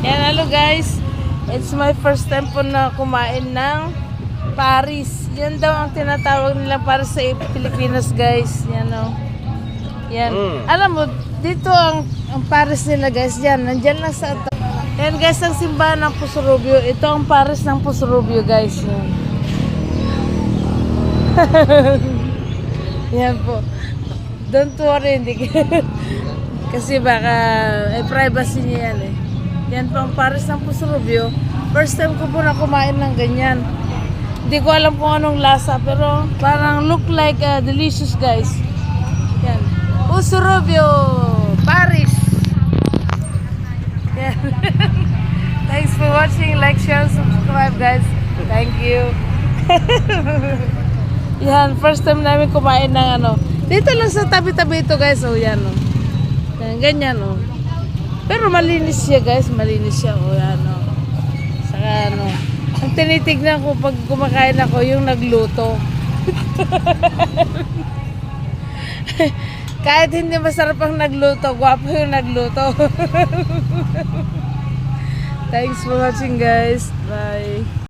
Yan, hello guys. It's my first time po na kumain ng Paris. Yan daw ang tinatawag nila para sa Pilipinas, guys. Yan o. Yan. Alam mo, dito ang Paris nila, guys. Yan, nandyan lang sa... Yan, guys, ang simbahan ng Pusurubio. Ito ang Paris ng Pusurubio, guys. Yan. Yan po. Don't worry, hindi kasi baka privacy niya yan eh. Yan po ang Paris ng Pusurubio. First time ko po na kumain ng ganyan. Hindi ko alam kung anong lasa, pero parang look like delicious, guys. Yan. Pusurubio, Paris. Yan. Thanks for watching. Like, share, subscribe, guys. Thank you. Yan, first time namin kumain ng ano. Dito lang sa tabi-tabi ito, guys. O, yan, o. Yan, ganyan, o. Pero malinis siya, guys. Malinis siya, o. Yan, o. Saka, ano. Ang tinitignan ko pag kumakain ako, yung nagluto. Kahit hindi masarap ang nagluto, gwapo yung nagluto. Thanks for watching, guys. Bye.